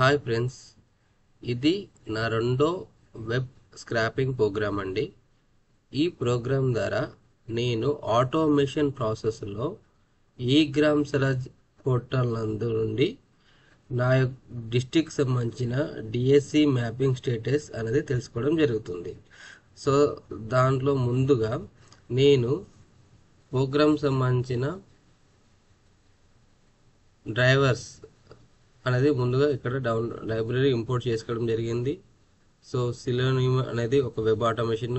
Hi friends, ఇది నా రెండో వెబ్ స్క్రాపింగ్ ప్రోగ్రామ్ అండి. ఈ ప్రోగ్రామ్ ద్వారా నేను ఆటోమేషన్ ప్రాసెస్లో ఈ గ్రామ్ స్వరాజ్ పోర్టల్ నందు నుండి నా డిస్టిక్ సంబంధించిన డిఎస్సి మ్యాపింగ్ స్టేటస్ అనేది తెలుసుకోవడం జరుగుతుంది. సో దాంట్లో ముందుగా నేను ప్రోగ్రామ్ సంబంధించిన డ్రైవర్స్ అనేది ముందుగా ఇక్కడ లైబ్రరీ ఇంపోర్ట్ చేసుకోవడం జరిగింది. సో సిలోనిమ్ అనేది ఒక వెబ్ ఆటోమేషన్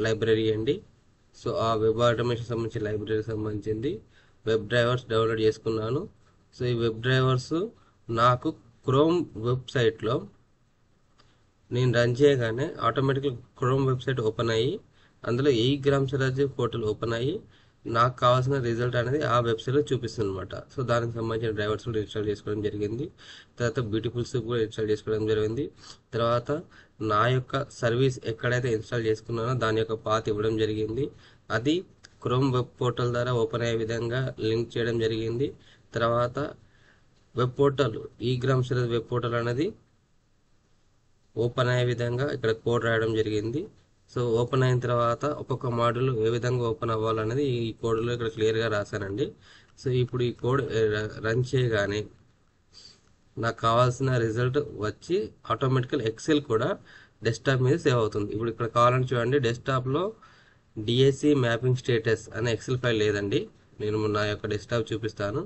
లైబ్రరీ అండి. సో ఆ వెబ్ ఆటోమేషన్ సంబంధించిన లైబ్రరీ సంబంధించింది వెబ్ డ్రైవర్స్ డౌన్లోడ్ చేసుకున్నాను. సో ఈ వెబ్ డ్రైవర్స్ నాకు క్రోమ్ వెబ్సైట్లో నేను రన్ చేయగానే ఆటోమేటిక్గా క్రోమ్ వెబ్సైట్ ఓపెన్ అయ్యి అందులో ఈ గ్రామ్ స్వరాజ్ పోర్టల్ ఓపెన్ అయ్యి నాకు కావాల్సిన రిజల్ట్ అనేది ఆ వెబ్సైట్లో చూపిస్తుంది అనమాట. సో దానికి సంబంధించిన డ్రైవర్స్ కూడా ఇన్స్టాల్ చేసుకోవడం జరిగింది. తర్వాత బ్యూటిఫుల్ సూప్ కూడా ఇన్స్టాల్ చేసుకోవడం జరిగింది. తర్వాత నా యొక్క సర్వీస్ ఎక్కడైతే ఇన్స్టాల్ చేసుకున్నానో దాని యొక్క పాత్ ఇవ్వడం జరిగింది. అది క్రోమ్ వెబ్ పోర్టల్ ద్వారా ఓపెన్ అయ్యే విధంగా లింక్ చేయడం జరిగింది. తర్వాత వెబ్ పోర్టల్ ఈ గ్రామ్ స్వరాజ్ వెబ్ పోర్టల్ అనేది ఓపెన్ అయ్యే విధంగా ఇక్కడ కోడ్ రాయడం జరిగింది. సో ఓపెన్ అయిన తర్వాత ఒక్కొక్క మాడ్యూల్ ఏ విధంగా ఓపెన్ అవ్వాలనేది ఈ కోడ్లో ఇక్కడ క్లియర్గా రాశానండి. సో ఇప్పుడు ఈ కోడ్ రన్ చేయగానే నాకు కావాల్సిన రిజల్ట్ వచ్చి ఆటోమేటికల్ ఎక్సెల్ కూడా డెస్క్టాప్ మీద సేవ్ అవుతుంది. ఇప్పుడు ఇక్కడ కావాలని చూడండి, డెస్క్టాప్లో డిఎస్సి మ్యాపింగ్ స్టేటస్ అనే ఎక్సెల్ ఫైల్ లేదండి. నేను నా యొక్క డెస్క్టాప్ చూపిస్తాను.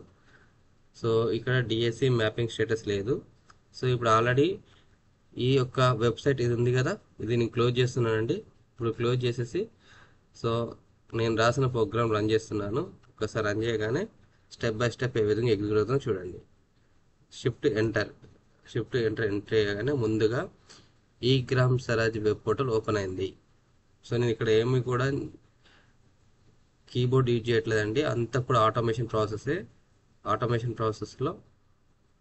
సో ఇక్కడ డిఎస్సి మ్యాపింగ్ స్టేటస్ లేదు. సో ఇప్పుడు ఆల్రెడీ ఈ యొక్క వెబ్సైట్ ఇది ఉంది కదా, ఇది నేను క్లోజ్ చేస్తున్నానండి. ఇప్పుడు క్లోజ్ చేసేసి సో నేను రాసిన ప్రోగ్రామ్ రన్ చేస్తున్నాను. ఒకసారి రన్ చేయగానే స్టెప్ బై స్టెప్ ఏ విధంగా ఎగ్జిక్యూట్ అవుతుందో చూడండి. షిఫ్ట్ ఎంటర్ చేయగానే ముందుగా ఈ gram Swaraj web portal open అయింది. సో నేను ఇక్కడ ఏమి కూడా కీబోర్డ్ యూజ్ చేయట్లేదండి, అంతా కూడా ఆటోమేషన్ ప్రాసెస్లో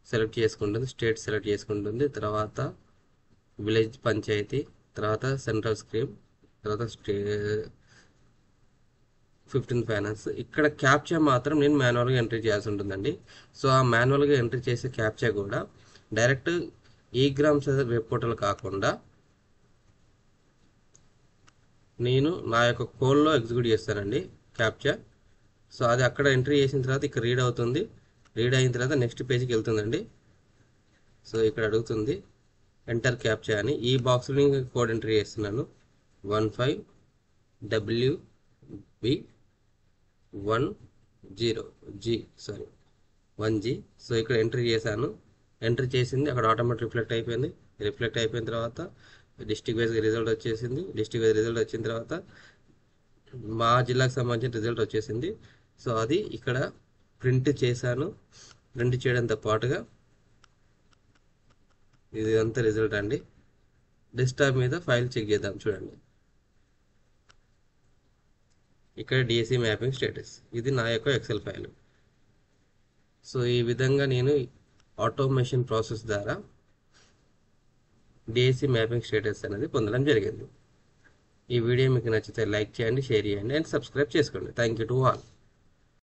సెలెక్ట్ చేసుకుంటుంది, స్టేట్ సెలెక్ట్ చేసుకుంటుంది, తర్వాత విలేజ్ పంచాయతీ, తర్వాత సెంట్రల్ స్కీమ్, తర్వాత 15 ఫైనాన్స్. ఇక్కడ క్యాప్చా మాత్రం నేను మాన్యువల్గా ఎంట్రీ చేయాల్సి ఉంటుందండి. సో ఆ మాన్యువల్గా ఎంట్రీ చేసే క్యాప్చా కూడా డైరెక్ట్ ఈ గ్రామ్ స్వరాజ్ వెబ్ పోర్టల్ కాకుండా నేను నా యొక్క కోడ్లో ఎగ్జిక్యూట్ చేస్తానండి క్యాప్చా. సో అది అక్కడ ఎంట్రీ చేసిన తర్వాత ఇక్కడ రీడ్ అవుతుంది. రీడ్ అయిన తర్వాత నెక్స్ట్ పేజ్కి వెళ్తుందండి. సో ఇక్కడ అడుగుతుంది ఎంటర్ క్యాప్చా అని. ఈ బాక్స్లో కోడ్ ఎంట్రీ చేస్తున్నాను 15WB1G. సో ఇక్కడ ఎంట్రీ చేశాను. ఎంట్రీ చేసింది అక్కడ ఆటోమేటిక్ రిఫ్లెక్ట్ అయిపోయింది. రిఫ్లెక్ట్ అయిపోయిన తర్వాత డిస్ట్రిక్ట్ వైజ్ రిజల్ట్ వచ్చేసింది. డిస్ట్రిక్ట్ వైజ్ రిజల్ట్ వచ్చిన తర్వాత మా జిల్లాకు సంబంధించిన రిజల్ట్ వచ్చేసింది. సో అది ఇక్కడ ప్రింట్ చేశాను. ప్రింట్ చేయడంతో పాటుగా ఇది అంతా రిజల్ట్ అండి. డెస్క్టాప్ మీద ఫైల్ చెక్ చేద్దాం చూడండి. ఇక్కడ డిఎస్సి మ్యాపింగ్ స్టేటస్, ఇది నా యొక్క ఎక్సెల్ ఫైల్. సో ఈ విధంగా నేను ఆటోమేషన్ ప్రాసెస్ ద్వారా డిఎస్సి మ్యాపింగ్ స్టేటస్ అనేది పొందడం జరిగింది. ఈ వీడియో మీకు నచ్చితే లైక్ చేయండి, షేర్ చేయండి అండ్ సబ్స్క్రైబ్ చేసుకోండి. Thank you to all.